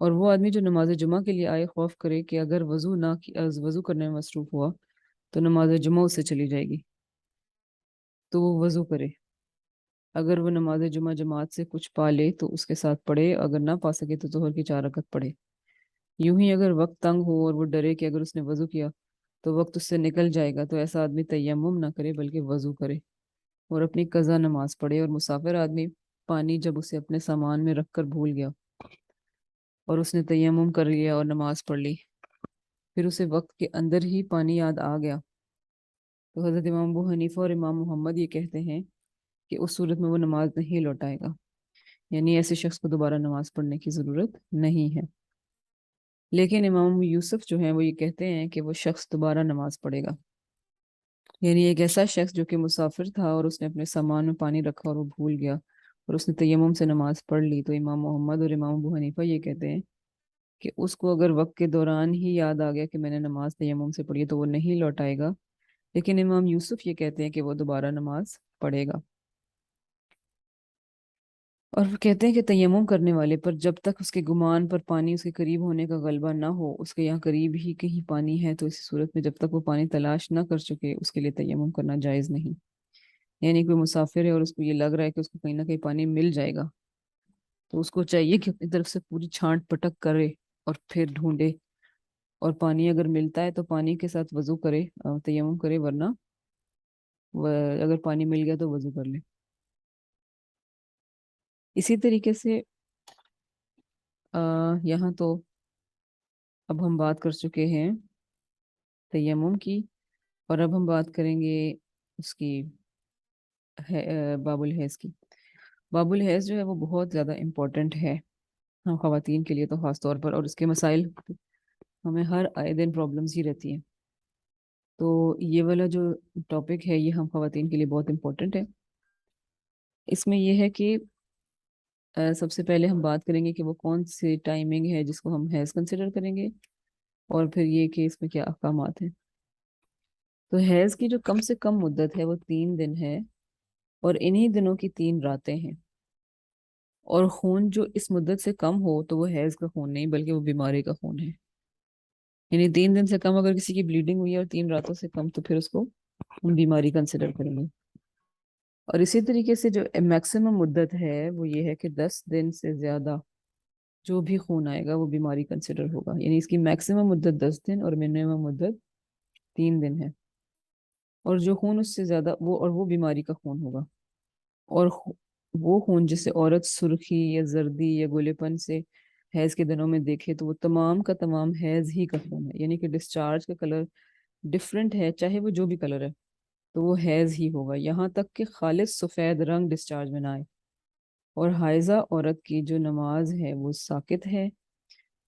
اور وہ آدمی جو نماز جمعہ کے لیے آئے خوف کرے کہ اگر وضو کرنے میں مصروف ہوا تو نماز جمعہ اس سے چلی جائے گی، تو وہ وضو کرے۔ اگر وہ نماز جمعہ جماعت سے کچھ پا لے تو اس کے ساتھ پڑھے، اگر نہ پا سکے تو ظہر کی 4 رکعت پڑھے۔ یوں ہی اگر وقت تنگ ہو اور وہ ڈرے کہ اگر اس نے وضو کیا تو وقت اس سے نکل جائے گا، تو ایسا آدمی تیمم نہ کرے بلکہ وضو کرے اور اپنی قضا نماز پڑھے۔ اور مسافر آدمی پانی جب اسے اپنے سامان میں رکھ کر بھول گیا اور اس نے تیمم کر لیا اور نماز پڑھ لی، پھر اسے وقت کے اندر ہی پانی یاد آ گیا، تو حضرت امام ابو حنیفہ اور امام محمد یہ کہتے ہیں کہ اس صورت میں وہ نماز نہیں لوٹائے گا، یعنی ایسے شخص کو دوبارہ نماز پڑھنے کی ضرورت نہیں ہے۔ لیکن امام یوسف جو ہیں وہ یہ کہتے ہیں کہ وہ شخص دوبارہ نماز پڑھے گا، یعنی ایک ایسا شخص جو کہ مسافر تھا اور اس نے اپنے سامان میں پانی رکھا اور وہ بھول گیا اور اس نے تیمم سے نماز پڑھ لی، تو امام محمد اور امام ابو حنیفہ یہ کہتے ہیں کہ اس کو اگر وقت کے دوران ہی یاد آ گیا کہ میں نے نماز تیمم سے پڑھی ہے تو وہ نہیں لوٹائے گا، لیکن امام یوسف یہ کہتے ہیں کہ وہ دوبارہ نماز پڑھے گا۔ اور وہ کہتے ہیں کہ تیمم کرنے والے پر جب تک اس کے گمان پر پانی اس کے قریب ہونے کا غلبہ نہ ہو، اس کے یہاں قریب ہی کہیں پانی ہے، تو اسی صورت میں جب تک وہ پانی تلاش نہ کر چکے اس کے لیے تیمم کرنا جائز نہیں۔ یعنی کوئی مسافر ہے اور اس کو یہ لگ رہا ہے کہ اس کو کہیں نہ کہیں پانی مل جائے گا، تو اس کو چاہیے کہ اپنی طرف سے پوری چھانٹ پٹک کرے اور پھر ڈھونڈے، اور پانی اگر ملتا ہے تو پانی کے ساتھ وضو کرے، تیمم کرے، ورنہ اگر پانی مل گیا تو وضو کر لے۔ اسی طریقے سے یہاں تو اب ہم بات کر چکے ہیں تیمم کی، اور اب ہم بات کریں گے اس کی باب الحیض کی۔ باب الحیض جو ہے وہ بہت زیادہ امپورٹنٹ ہے ہم خواتین کے لیے تو خاص طور پر، اور اس کے مسائل ہمیں ہر آئے دن پرابلمس ہی رہتی ہیں، تو یہ والا جو ٹاپک ہے یہ ہم خواتین کے لیے بہت امپورٹنٹ ہے۔ اس میں یہ ہے کہ سب سے پہلے ہم بات کریں گے کہ وہ کون سی ٹائمنگ ہے جس کو ہم حیض کنسیڈر کریں گے، اور پھر یہ کہ اس میں کیا احکامات ہیں۔ تو حیض کی جو کم سے کم مدت ہے وہ 3 دن ہے، اور انہی دنوں کی 3 راتیں ہیں، اور خون جو اس مدت سے کم ہو تو وہ حیض کا خون نہیں بلکہ وہ بیماری کا خون ہے، یعنی 3 دن سے کم اگر کسی کی بلیڈنگ ہوئی ہے اور 3 راتوں سے کم تو پھر اس کو ہم بیماری کنسیڈر کریں گے۔ اور اسی طریقے سے جو میکسیمم مدت ہے وہ یہ ہے کہ 10 دن سے زیادہ جو بھی خون آئے گا وہ بیماری کنسیڈر ہوگا، یعنی اس کی میکسیمم مدت 10 دن اور منیمم مدت 3 دن ہے، اور جو خون اس سے زیادہ وہ بیماری کا خون ہوگا۔ اور وہ خون جسے عورت سرخی یا زردی یا گولے پن سے حیض کے دنوں میں دیکھے تو وہ تمام کا تمام حیض ہی کا خون ہے، یعنی کہ ڈسچارج کا کلر ڈفرینٹ ہے، چاہے وہ جو بھی کلر ہے تو وہ حیض ہی ہوگا، یہاں تک کہ خالص سفید رنگ ڈسچارج میں نہ آئے۔ اور حائضہ عورت کی جو نماز ہے وہ ساقط ہے،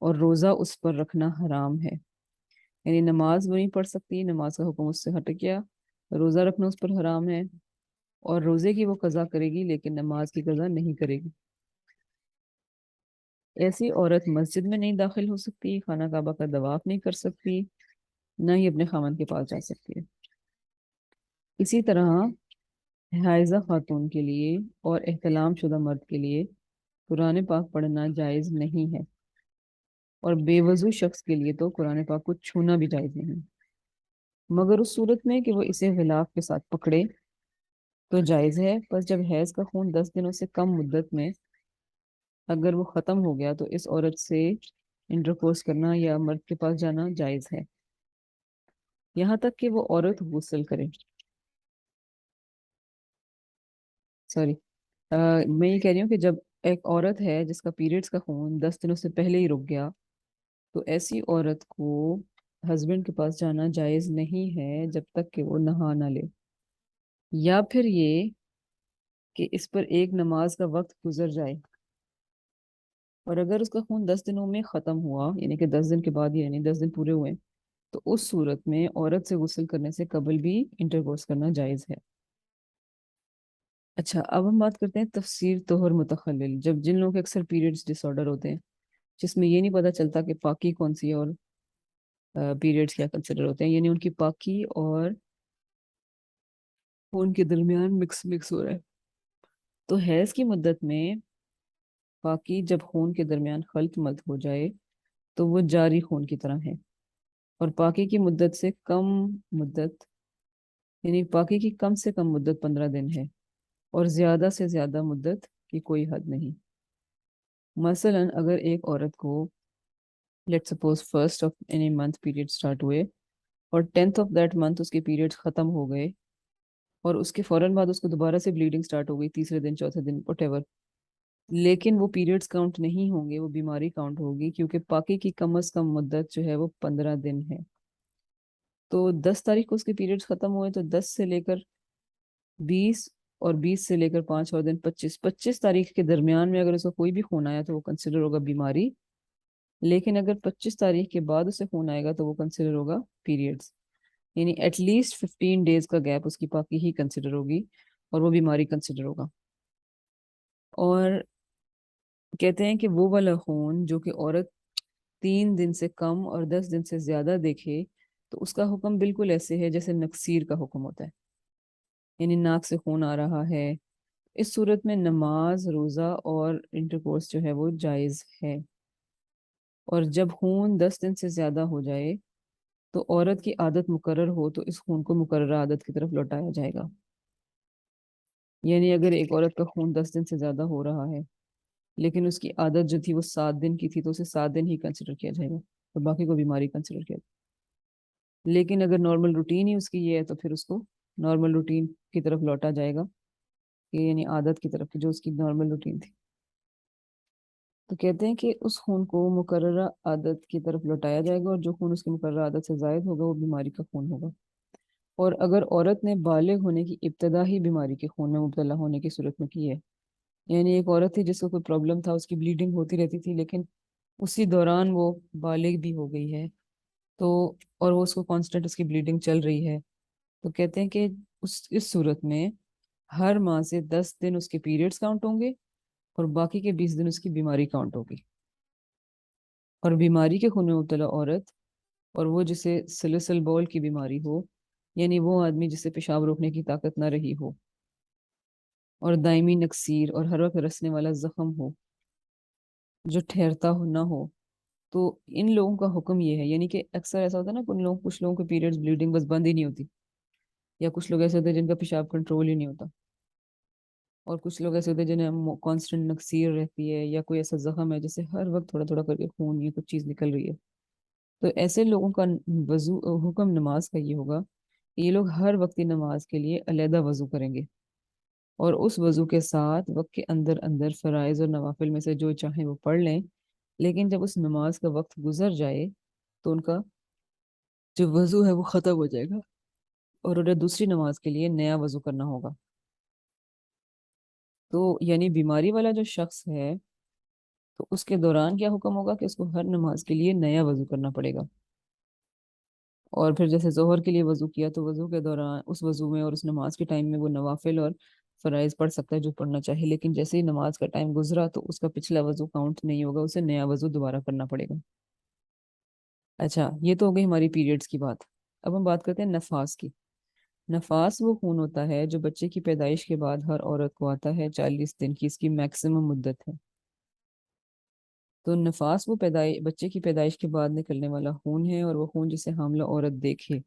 اور روزہ اس پر رکھنا حرام ہے، یعنی نماز وہ نہیں پڑھ سکتی، نماز کا حکم اس سے ہٹ گیا، روزہ رکھنا اس پر حرام ہے، اور روزے کی وہ قضا کرے گی لیکن نماز کی قضا نہیں کرے گی۔ ایسی عورت مسجد میں نہیں داخل ہو سکتی، خانہ کعبہ کا طواف نہیں کر سکتی، نہ ہی اپنے خاوند کے پاس جا سکتی ہے۔ اسی طرح حائضہ خاتون کے لیے اور احتلام شدہ مرد کے لیے قرآن پاک پڑھنا جائز نہیں ہے، اور بے وضو شخص کے لیے تو قرآن پاک کو چھونا بھی جائز نہیں، مگر اس صورت میں کہ وہ اسے غلاف کے ساتھ پکڑے تو جائز ہے، بس جب حیض کا خون 10 دنوں سے کم مدت میں اگر وہ ختم ہو گیا تو اس عورت سے انٹرکورس کرنا یا مرد کے پاس جانا جائز ہے، یہاں تک کہ وہ عورت غسل کرے۔ سوری، میں یہ کہہ رہی ہوں کہ جب ایک عورت ہے جس کا پیریڈز کا خون 10 دنوں سے پہلے ہی رک گیا تو ایسی عورت کو ہسبینڈ کے پاس جانا جائز نہیں ہے جب تک کہ وہ نہا نہ لے، یا پھر یہ کہ اس پر ایک نماز کا وقت گزر جائے، اور اگر اس کا خون 10 دنوں میں ختم ہوا یعنی کہ 10 دن کے بعد یعنی 10 دن پورے ہوئے تو اس صورت میں عورت سے غسل کرنے سے قبل بھی انٹرکورس کرنا جائز ہے۔ اچھا، اب ہم بات کرتے ہیں تفسیر طہر متخلل، جب جن لوگوں کے اکثر پیریڈز ڈس آرڈر ہوتے ہیں جس میں یہ نہیں پتہ چلتا کہ پاکی کون سی ہے اور پیریڈز کیا کنسیڈر ہوتے ہیں، یعنی ان کی پاکی اور ان کے درمیان مکس ہو رہا ہے، تو حیض کی مدت میں پاکی جب خون کے درمیان خلط ملط ہو جائے تو وہ جاری خون کی طرح ہے، اور پاکی کی مدت سے کم مدت، یعنی پاکی کی کم سے کم مدت 15 دن ہے، اور زیادہ سے زیادہ مدت کی کوئی حد نہیں۔ مثلا اگر ایک عورت کو let suppose first of any month period start ہوئے اور 10th آف دیٹ منتھ اس کے پیریڈ ختم ہو گئے، اور اس کے فوراً بعد اس کو دوبارہ سے بلیڈنگ سٹارٹ ہو گئی تیسرے دن چوتھے دن وٹ ایور، لیکن وہ پیریڈز کاؤنٹ نہیں ہوں گے، وہ بیماری کاؤنٹ ہوگی، کیونکہ پاکی کی کم از کم مدت جو ہے وہ 15 دن ہے۔ تو 10 تاریخ کو اس کے پیریڈز ختم ہوئے تو 10 سے لے کر 20، اور 20 سے لے کر 5 اور دن 25 کے درمیان میں اگر اس کو کوئی بھی خون آیا تو وہ کنسیڈر ہوگا بیماری، لیکن اگر 25 تاریخ کے بعد اسے خون آئے گا تو وہ کنسیڈر ہوگا پیریڈز، یعنی ایٹ لیسٹ 15 days کا گیپ اس کی پاکی ہی کنسیڈر ہوگی اور وہ بیماری کنسیڈر ہوگا۔ اور کہتے ہیں کہ وہ والا خون جو کہ عورت 3 دن سے کم اور 10 دن سے زیادہ دیکھے تو اس کا حکم بالکل ایسے ہے جیسے نکسیر کا حکم ہوتا ہے، یعنی ناک سے خون آ رہا ہے۔ اس صورت میں نماز، روزہ اور انٹرکورس جو ہے وہ جائز ہے۔ اور جب خون 10 دن سے زیادہ ہو جائے تو عورت کی عادت مقرر ہو تو اس خون کو مقررہ عادت کی طرف لوٹایا جائے گا، یعنی اگر ایک عورت کا خون 10 دن سے زیادہ ہو رہا ہے لیکن اس کی عادت جو تھی وہ 7 دن کی تھی تو اسے 7 دن ہی کنسیڈر کیا جائے گا اور باقی کو بیماری کنسیڈر کیا جائے گا۔ لیکن اگر نارمل روٹین ہی اس کی یہ ہے تو پھر اس کو نارمل روٹین کی طرف لوٹا جائے گا، کہ یعنی عادت کی طرف جو اس کی نارمل روٹین تھی۔ تو کہتے ہیں کہ اس خون کو مقررہ عادت کی طرف لوٹایا جائے گا، اور جو خون اس کی مقررہ عادت سے زائد ہوگا وہ بیماری کا خون ہوگا۔ اور اگر عورت نے بالغ ہونے کی ابتدا ہی بیماری کے خون میں مبتلا ہونے کی صورت میں کی ہے، یعنی ایک عورت تھی جس کو کوئی پرابلم تھا، اس کی بلیڈنگ ہوتی رہتی تھی، لیکن اسی دوران وہ بالغ بھی ہو گئی ہے تو، اور وہ اس کو کانسٹنٹ اس کی بلیڈنگ چل رہی ہے، تو کہتے ہیں کہ اس صورت میں ہر ماہ سے 10 دن اس کے پیریڈز کاؤنٹ ہوں گے اور باقی کے 20 دن اس کی بیماری کاؤنٹ ہوگی۔ اور بیماری کے خون میں مبتلا عورت، اور وہ جسے سلسل بول کی بیماری ہو، یعنی وہ آدمی جسے پیشاب روکنے کی طاقت نہ رہی ہو، اور دائمی نکسیر اور ہر وقت رسنے والا زخم ہو جو ٹھہرتا ہو نہ ہو، تو ان لوگوں کا حکم یہ ہے، یعنی کہ اکثر ایسا ہوتا ہے نا کچھ لوگوں کے پیریڈز بلیڈنگ بس بند ہی نہیں ہوتی، یا کچھ لوگ ایسے ہوتے ہیں جن کا پیشاب کنٹرول ہی نہیں ہوتا، اور کچھ لوگ ایسے ہوتے ہیں جنہیں کانسٹنٹ نکسیر رہتی ہے، یا کوئی ایسا زخم ہے جیسے ہر وقت تھوڑا تھوڑا کر کے خون یا کچھ چیز نکل رہی ہے، تو ایسے لوگوں کا وضو حکم نماز کا یہ ہوگا کہ یہ لوگ ہر وقتی نماز کے لیے علیحدہ وضو کریں گے، اور اس وضو کے ساتھ وقت کے اندر اندر فرائض اور نوافل میں سے جو چاہیں وہ پڑھ لیں، لیکن جب اس نماز کا وقت گزر جائے تو ان کا جو وضو ہے وہ ختم ہو جائے گا، اور انہیں دوسری نماز کے لیے نیا وضو کرنا ہوگا۔ تو یعنی بیماری والا جو شخص ہے تو اس کے دوران کیا حکم ہوگا کہ اس کو ہر نماز کے لیے نیا وضو کرنا پڑے گا، اور پھر جیسے ظہر کے لیے وضو کیا تو وضو کے دوران اس وضو میں اور اس نماز کے ٹائم میں وہ نوافل اور فرائض پڑھ سکتا ہے جو پڑھنا چاہے، لیکن جیسے ہی نماز کا ٹائم گزرا تو اس کا پچھلا وضو کاؤنٹ نہیں ہوگا، اسے نیا وضو دوبارہ کرنا پڑے گا۔ اچھا، یہ تو ہو گئی ہماری پیریڈز کی بات۔ اب ہم بات کرتے ہیں نفاس کی۔ نفاس وہ خون ہوتا ہے جو بچے کی پیدائش کے بعد ہر عورت کو آتا ہے، 40 دن کی اس کی میکسیمم مدت ہے۔ تو نفاس وہ بچے کی پیدائش کے بعد نکلنے والا خون ہے، اور وہ خون جسے حاملہ عورت دیکھے،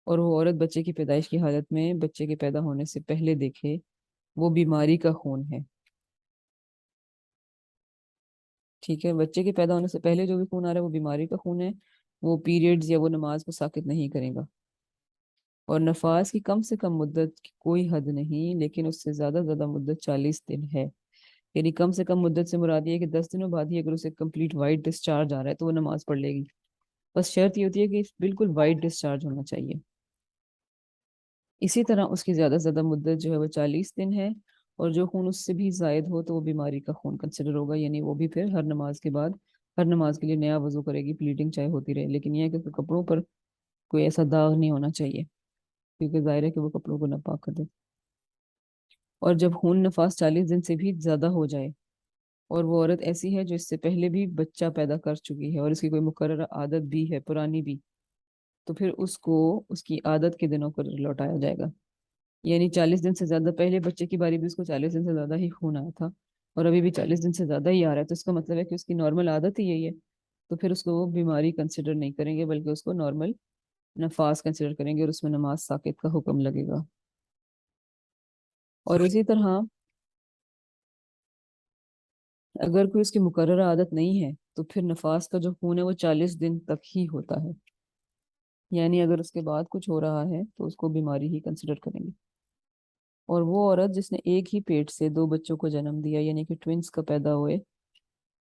اور وہ عورت بچے کی پیدائش کی حالت میں بچے کے پیدا ہونے سے پہلے دیکھے، وہ بیماری کا خون ہے۔ ٹھیک ہے، بچے کے پیدا ہونے سے پہلے جو بھی خون آ رہا ہے وہ بیماری کا خون ہے، وہ پیریڈز یا وہ نماز کو ساقط نہیں کرے گا۔ اور نفاس کی کم سے کم مدت کی کوئی حد نہیں، لیکن اس سے زیادہ زیادہ مدت 40 دن ہے، یعنی کم سے کم مدت سے مراد یہ ہے کہ 10 دنوں بعد ہی اگر اسے کمپلیٹ وائٹ ڈسچارج آ رہا ہے تو وہ نماز پڑھ لے گی، بس شرط یہ ہوتی ہے کہ بالکل وائٹ ڈسچارج ہونا چاہیے۔ اسی طرح اس کی زیادہ سے زیادہ مدت جو ہے وہ 40 دن ہے، اور جو خون اس سے بھی زائد ہو تو وہ بیماری کا خون کنسیڈر ہوگا، یعنی وہ بھی پھر ہر نماز کے بعد ہر نماز کے لیے نیا وضو کرے گی، بلیڈنگ چاہے ہوتی رہے، لیکن یہ ہے کہ کپڑوں پر کوئی ایسا داغ نہیں ہونا چاہیے، کیونکہ ظاہر ہے کہ وہ کپڑوں کو ناپاک کر دے۔ اور جب خون نفاس 40 دن سے بھی زیادہ ہو جائے، اور وہ عورت ایسی ہے جو اس سے پہلے بھی بچہ پیدا کر چکی ہے اور اس کی کوئی مقررہ عادت بھی ہے پرانی بھی، تو پھر اس کو اس کی عادت کے دنوں پر لوٹایا جائے گا، یعنی 40 دن سے زیادہ، پہلے بچے کی باری بھی اس کو 40 دن سے زیادہ ہی خون آیا تھا اور ابھی بھی 40 دن سے زیادہ ہی آ رہا ہے، تو اس کا مطلب ہے کہ اس کی نارمل عادت ہی یہی ہے، تو پھر اس کو وہ بیماری کنسیڈر نہیں کریں گے بلکہ اس کو نارمل نفاس کنسیڈر کریں گے اور اس میں نماز ساقط کا حکم لگے گا۔ اور اسی طرح اگر کوئی اس کی مقررہ عادت نہیں ہے تو پھر نفاس کا جو خون ہے وہ 40 دن تک ہی ہوتا ہے، یعنی اگر اس کے بعد کچھ ہو رہا ہے تو اس کو بیماری ہی کنسیڈر کریں گے۔ اور وہ عورت جس نے ایک ہی پیٹ سے دو بچوں کو جنم دیا، یعنی کہ ٹوینس کا پیدا ہوئے،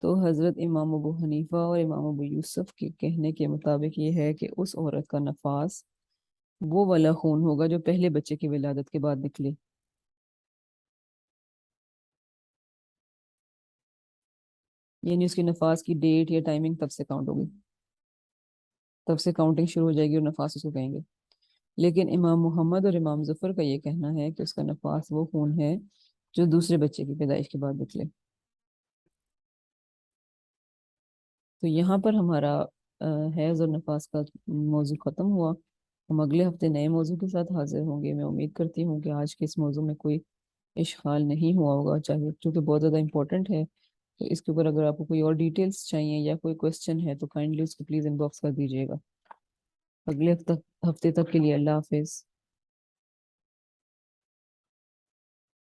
تو حضرت امام ابو حنیفہ اور امام ابو یوسف کے کہنے کے مطابق یہ ہے کہ اس عورت کا نفاس وہ والا خون ہوگا جو پہلے بچے کی ولادت کے بعد نکلے، یعنی اس کی نفاس کی ڈیٹ یا ٹائمنگ تب سے کاؤنٹ ہوگی، تب سے کاؤنٹنگ شروع ہو جائے گی اور نفاس اس کو کہیں گے۔ لیکن امام محمد اور امام ظفر کا یہ کہنا ہے کہ اس کا نفاس وہ خون ہے جو دوسرے بچے کی پیدائش کے بعد نکلے۔ تو یہاں پر ہمارا حیض اور نفاس کا موضوع ختم ہوا۔ ہم اگلے ہفتے نئے موضوع کے ساتھ حاضر ہوں گے۔ میں امید کرتی ہوں کہ آج کے اس موضوع میں کوئی اشکال نہیں ہوا ہوگا، چاہے کیونکہ بہت زیادہ امپورٹنٹ ہے، تو اس کے اوپر اگر آپ کو کوئی اور ڈیٹیلز چاہیے یا کوئی کوشچن ہے تو کائنڈلی اس کو پلیز ان باکس کر دیجیے گا۔ اگلے ہفتے تک کے لیے اللہ حافظ۔